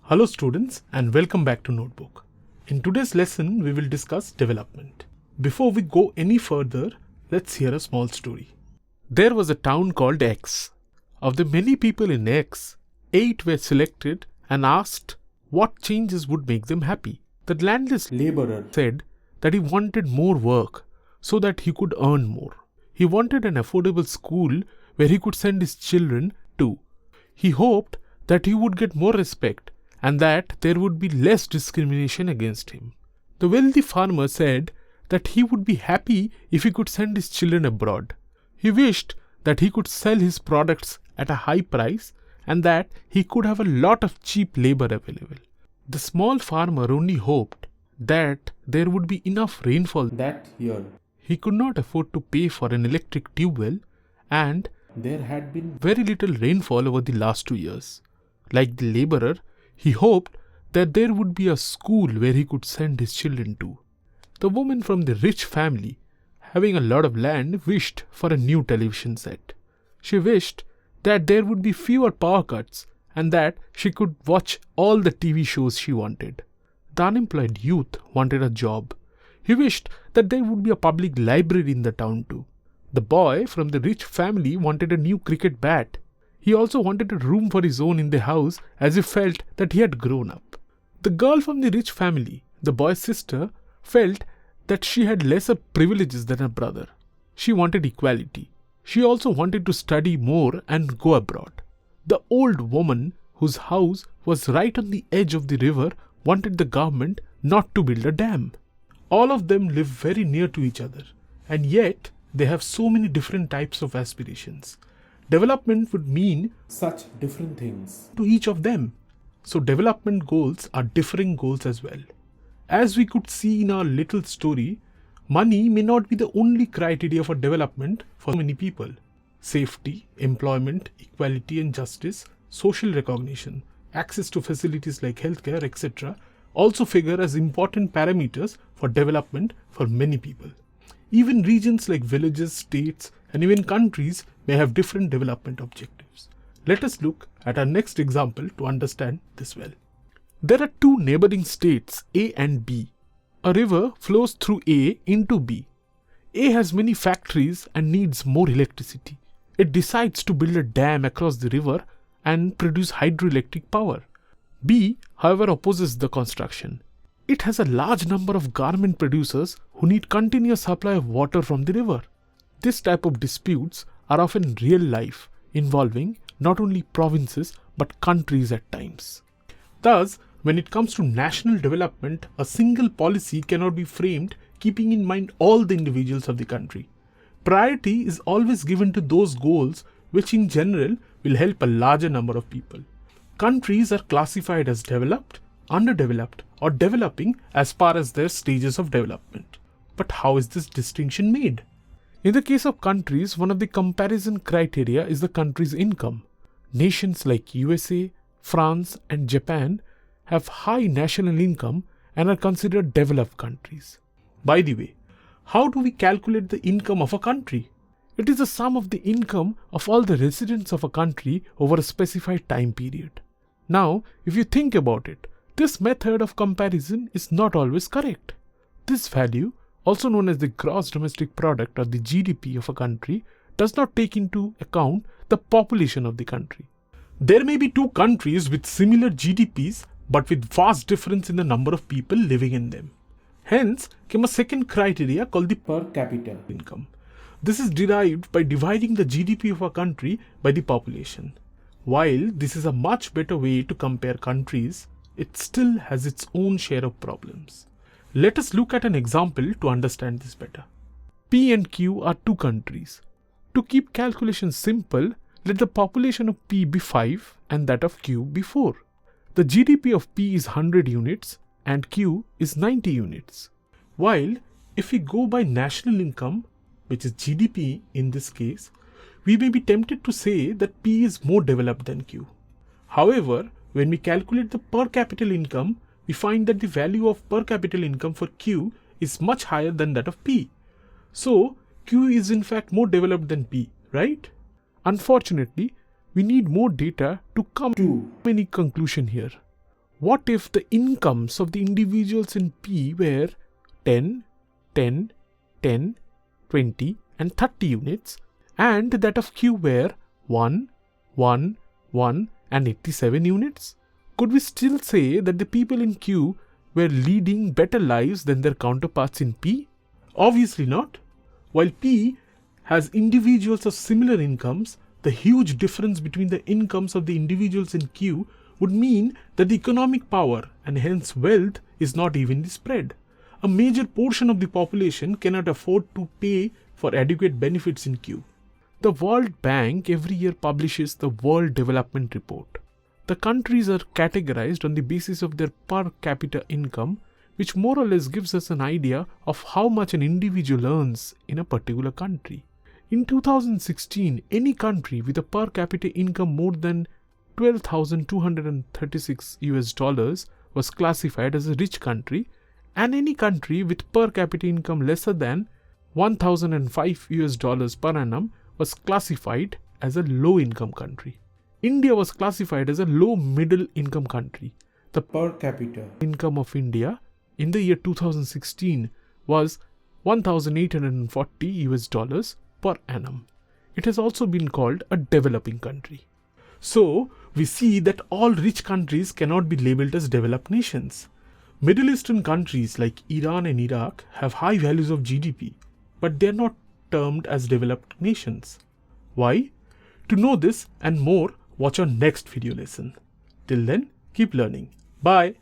Hello students and welcome back to Notebook. In today's lesson we will discuss development. Before we go any further, let's hear a small story. There was a town called X. Of the many people in X, 8 were selected and asked what changes would make them happy. The landless laborer said that he wanted more work so that he could earn more. He wanted an affordable school where he could send his children to. He hoped that he would get more respect and that there would be less discrimination against him. The wealthy farmer said that he would be happy if he could send his children abroad. He wished that he could sell his products at a high price and that he could have a lot of cheap labor available. The small farmer only hoped that there would be enough rainfall that year. He could not afford to pay for an electric tube well, and there had been very little rainfall over the last 2 years. Like the laborer, he hoped that there would be a school where he could send his children to. The woman from the rich family, having a lot of land, wished for a new television set. She wished that there would be fewer power cuts and that she could watch all the TV shows she wanted. The unemployed youth wanted a job. He wished that there would be a public library in the town too. The boy from the rich family wanted a new cricket bat. He also wanted a room for his own in the house as he felt that he had grown up. The girl from the rich family, the boy's sister, felt that she had lesser privileges than her brother. She wanted equality. She also wanted to study more and go abroad. The old woman, whose house was right on the edge of the river, wanted the government not to build a dam. All of them live very near to each other, and yet they have so many different types of aspirations. Development would mean such different things to each of them. So development goals are differing goals as well. As we could see in our little story, money may not be the only criteria for development for many people. Safety, employment, equality and justice, social recognition, access to facilities like healthcare, etc. also figure as important parameters for development for many people. Even regions like villages, states, and even countries may have different development objectives. Let us look at our next example to understand this well. There are 2 neighboring states, A and B. A river flows through A into B. A has many factories and needs more electricity. It decides to build a dam across the river and produce hydroelectric power. B, however, opposes the construction. It has a large number of garment producers who need continuous supply of water from the river. This type of disputes are often real life, involving not only provinces but countries at times. Thus, when it comes to national development, a single policy cannot be framed keeping in mind all the individuals of the country. Priority is always given to those goals which in general will help a larger number of people. Countries are classified as developed, underdeveloped, or developing as far as their stages of development. But how is this distinction made? In the case of countries, one of the comparison criteria is the country's income. Nations like USA, France, and Japan have high national income and are considered developed countries. By the way, how do we calculate the income of a country? It is the sum of the income of all the residents of a country over a specified time period. Now, if you think about it, this method of comparison is not always correct. This value, also known as the gross domestic product or the GDP of a country, does not take into account the population of the country. There may be 2 countries with similar GDPs but with vast difference in the number of people living in them. Hence came a second criteria called the per capita income. This is derived by dividing the GDP of a country by the population. While this is a much better way to compare countries, it still has its own share of problems. Let us look at an example to understand this better. P and Q are 2 countries. To keep calculations simple, let the population of P be 5 and that of Q be 4. The GDP of P is 100 units and Q is 90 units. While if we go by national income, which is GDP in this case, we may be tempted to say that P is more developed than Q. However, when we calculate the per capita income, we find that the value of per capita income for Q is much higher than that of P. So, Q is in fact more developed than P, right? Unfortunately, we need more data to come to any conclusion here. What if the incomes of the individuals in P were 10, 10, 10, 20 and 30 units, and that of Q were 1, 1, 1 and 87 units? Could we still say that the people in Q were leading better lives than their counterparts in P? Obviously not. While P has individuals of similar incomes, the huge difference between the incomes of the individuals in Q would mean that the economic power and hence wealth is not evenly spread. A major portion of the population cannot afford to pay for adequate benefits in Q. The World Bank every year publishes the World Development Report. The countries are categorized on the basis of their per capita income, which more or less gives us an idea of how much an individual earns in a particular country. In 2016, any country with a per capita income more than $12,236 was classified as a rich country, and any country with per capita income lesser than $1,005 per annum was classified as a low-income country. India was classified as a low-middle income country. The per capita income of India in the year 2016 was $1,840 per annum. It has also been called a developing country. So, we see that all rich countries cannot be labeled as developed nations. Middle Eastern countries like Iran and Iraq have high values of GDP, but they are not termed as developed nations. Why? To know this and more, watch our next video lesson. Till then, keep learning. Bye.